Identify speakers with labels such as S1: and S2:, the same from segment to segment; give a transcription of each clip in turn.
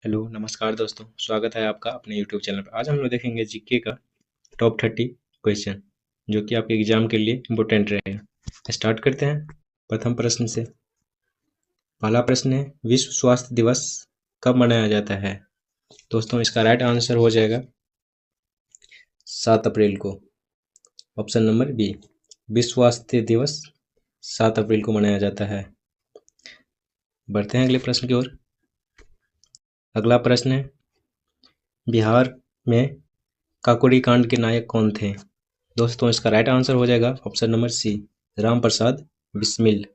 S1: Hello नमस्कार दोस्तों, स्वागत है आपका अपने यूट्यूब चैनल पर। आज हम लोग देखेंगे जीके का टॉप 30 क्वेश्चन जो कि आपके एग्जाम के लिए इम्पोर्टेंट रहेगा। स्टार्ट करते हैं प्रथम प्रश्न से। पहला प्रश्न है, विश्व स्वास्थ्य दिवस कब मनाया जाता है? दोस्तों इसका राइट आंसर हो जाएगा 7 अप्रैल को। ऑप्शन नंबर बी, विश्व स्वास्थ्य दिवस 7 अप्रैल को मनाया जाता है। बढ़ते हैं अगले प्रश्न की ओर। अगला प्रश्न है, बिहार में काकोरी कांड के नायक कौन थे? दोस्तों इसका राइट आंसर हो जाएगा option number C, Ram Prasad Bismil.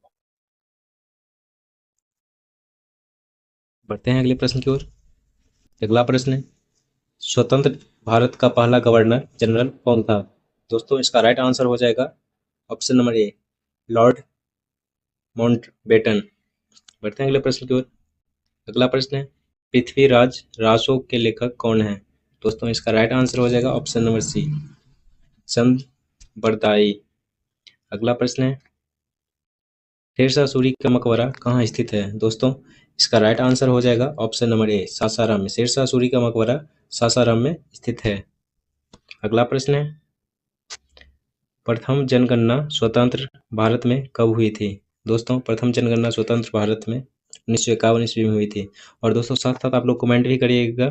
S1: बढ़ते हैं अगले प्रश्न की ओर। अगला प्रश्न है, स्वतंत्र भारत का पहला गवर्नर जनरल कौन था? दोस्तों इसका राइट आंसर हो जाएगा option number A, Lord Mountbatten. बढ़ते हैं अगले प्रश्न की ओर। अगला प्रश्न है, पृथ्वीराज रासो के लेखक कौन है? दोस्तों इसका राइट आंसर हो जाएगा ऑप्शन नंबर सी, चंद बरदाई। अगला प्रश्न है, शेरशाह सूरी का मकबरा कहाँ स्थित है? दोस्तों इसका राइट आंसर हो जाएगा ऑप्शन नंबर ए, सासाराम में। शेरशाह सूरी का मकबरा सासाराम में स्थित है। अगला प्रश्न है, प्रथम जनगणना स्वतंत्र भारत में कब हुई थी? दोस्तों प्रथम जनगणना स्वतंत्र भारत में 1951 ईस्वी में हुई थी। और दोस्तों साथ साथ आप लोग कमेंट भी करिएगा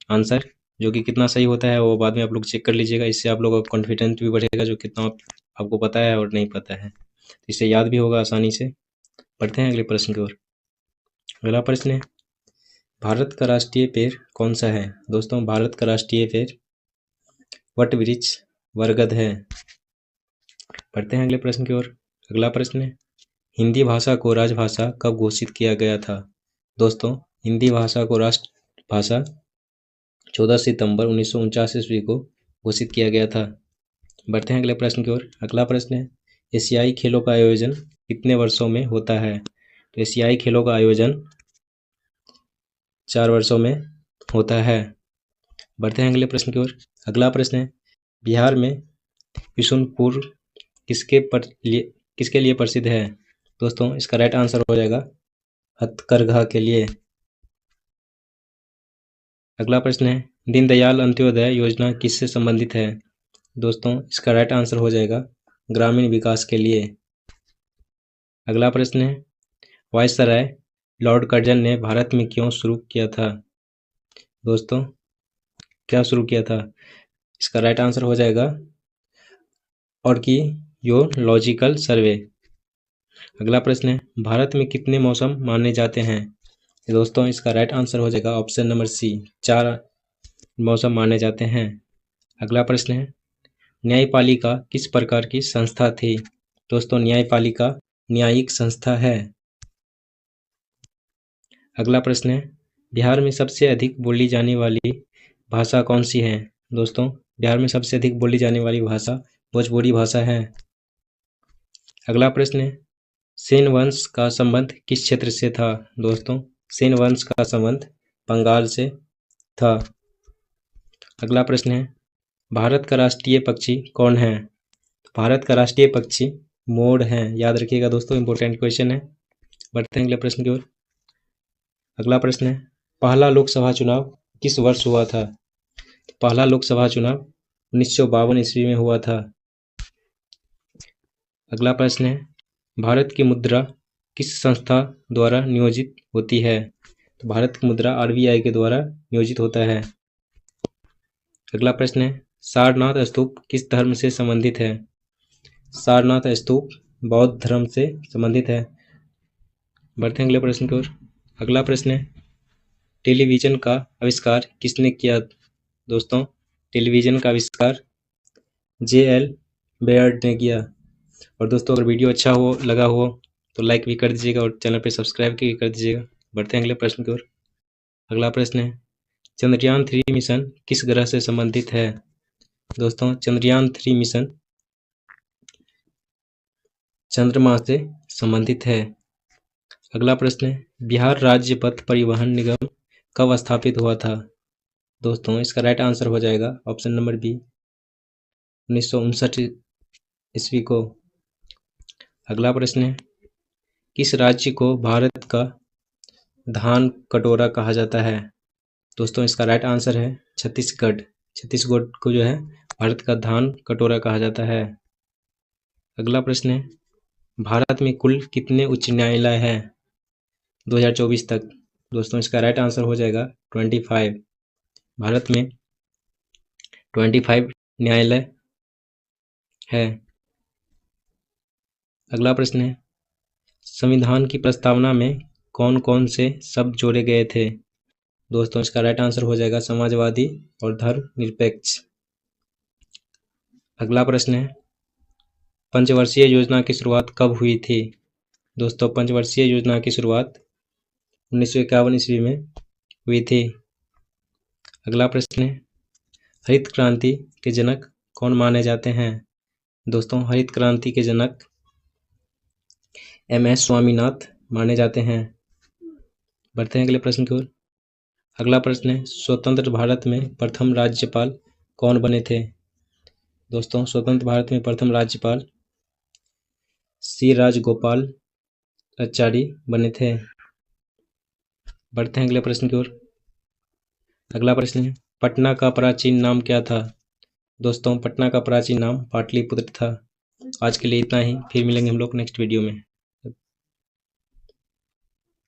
S1: आंसर, जो कि कितना सही होता है वो बाद में आप लोग चेक कर लीजिएगा। इससे आप लोगों का कॉन्फिडेंस भी बढ़ेगा, जो कितना आपको पता है और नहीं पता है, इससे याद भी होगा आसानी से। बढ़ते हैं अगले प्रश्न की ओर। अगला प्रश्न है, भारत का राष्ट्रीय पेड़ कौन सा है? दोस्तों भारत का राष्ट्रीय पेड़ वट वृक्ष बरगद है। बढ़ते हैं अगले प्रश्न की ओर। अगला प्रश्न है, हिंदी भाषा को राजभाषा कब घोषित किया गया था? दोस्तों हिंदी भाषा को राष्ट्रभाषा 14 सितंबर 1949 ईस्वी को घोषित किया गया था। बढ़ते हैं अगले प्रश्न की ओर। अगला प्रश्न है, एशियाई खेलों का आयोजन कितने वर्षों में होता है? तो एशियाई खेलों का आयोजन 4 वर्षों में होता है। बढ़ते हैं अगले प्रश्न की ओर। अगला प्रश्न है, बिहार में विशुनपुर किसके लिए प्रसिद्ध है? दोस्तों इसका राइट आंसर हो जाएगा हथकरघा के लिए। अगला प्रश्न है, दीनदयाल अंत्योदय योजना किससे संबंधित है? दोस्तों इसका राइट आंसर हो जाएगा ग्रामीण विकास के लिए। अगला प्रश्न है, वायसराय लॉर्ड कर्जन ने भारत में क्यों शुरू किया था? दोस्तों क्या शुरू किया था? इसका राइट आंसर हो जाएगा आर्कियोलॉजिकल सर्वे। अगला प्रश्न है, भारत में कितने मौसम माने जाते हैं? दोस्तों इसका राइट आंसर हो जाएगा ऑप्शन नंबर सी, 4 मौसम माने जाते हैं। अगला प्रश्न है, न्यायपालिका किस प्रकार की संस्था थी? दोस्तों न्यायपालिका न्यायिक संस्था है। अगला प्रश्न है, बिहार में सबसे अधिक बोली जाने वाली भाषा कौन सी है? दोस्तों बिहार में सबसे अधिक बोली जाने वाली भाषा भोजपुरी भाषा है। अगला प्रश्न है, सेन वंश का संबंध किस क्षेत्र से था? दोस्तों सेन वंश का संबंध बंगाल से था। अगला प्रश्न है, भारत का राष्ट्रीय पक्षी कौन है? भारत का राष्ट्रीय पक्षी मोर है, याद रखिएगा दोस्तों, इंपॉर्टेंट क्वेश्चन है। बढ़ते हैं अगले प्रश्न की ओर। अगला प्रश्न है, पहला लोकसभा चुनाव किस वर्ष हुआ था? पहला लोकसभा चुनाव 1952 ईस्वी में हुआ था। अगला प्रश्न है, भारत की मुद्रा किस संस्था द्वारा नियोजित होती है? तो भारत की मुद्रा आरबीआई के द्वारा नियोजित होता है। अगला प्रश्न है, सारनाथ स्तूप किस धर्म से संबंधित है? सारनाथ स्तूप बौद्ध धर्म से संबंधित है। बढ़ते हैं अगले प्रश्न की ओर। अगला प्रश्न है, टेलीविजन का आविष्कार किसने किया? दोस्तों टेलीविजन का आविष्कार जे.एल. बेयर्ड ने किया। और दोस्तों अगर वीडियो अच्छा लगा हो तो लाइक भी कर दीजिएगा और चैनल पे सब्सक्राइब भी कर दीजिएगा। बढ़ते हैं अगले प्रश्न की ओर। अगला प्रश्न है, चंद्रयान 3 मिशन किस ग्रह से संबंधित है? दोस्तों चंद्रयान 3 मिशन चंद्रमा से संबंधित है। अगला प्रश्न है, बिहार राज्य पथ परिवहन निगम कब स्थापित हुआ था? दोस्तों इसका राइट आंसर हो जाएगा ऑप्शन नंबर बी, 1959 ईस्वी को। अगला प्रश्न है, किस राज्य को भारत का धान कटोरा कहा जाता है? दोस्तों इसका राइट आंसर है छत्तीसगढ़। छत्तीसगढ़ को जो है भारत का धान कटोरा कहा जाता है। अगला प्रश्न है, भारत में कुल कितने उच्च न्यायालय हैं 2024 तक? दोस्तों इसका राइट आंसर हो जाएगा 25। भारत में 25 न्यायालय है। अगला प्रश्न है, संविधान की प्रस्तावना में कौन कौन से शब्द जोड़े गए थे? दोस्तों इसका राइट आंसर हो जाएगा समाजवादी और धर्मनिरपेक्ष। अगला प्रश्न है, पंचवर्षीय योजना की शुरुआत कब हुई थी? दोस्तों पंचवर्षीय योजना की शुरुआत 1951 ईस्वी में हुई थी। अगला प्रश्न है, हरित क्रांति के जनक कौन माने जाते हैं? दोस्तों हरित क्रांति के जनक MS स्वामीनाथ माने जाते हैं। बढ़ते हैं अगले प्रश्न की ओर। अगला प्रश्न है, स्वतंत्र भारत में प्रथम राज्यपाल कौन बने थे? दोस्तों स्वतंत्र भारत में प्रथम राज्यपाल सी राजगोपालाचारी बने थे। बढ़ते हैं अगले प्रश्न की ओर। अगला प्रश्न है, पटना का प्राचीन नाम क्या था? दोस्तों पटना का प्राचीन नाम पाटलिपुत्र था। आज के लिए इतना ही, फिर मिलेंगे हम लोग नेक्स्ट वीडियो में।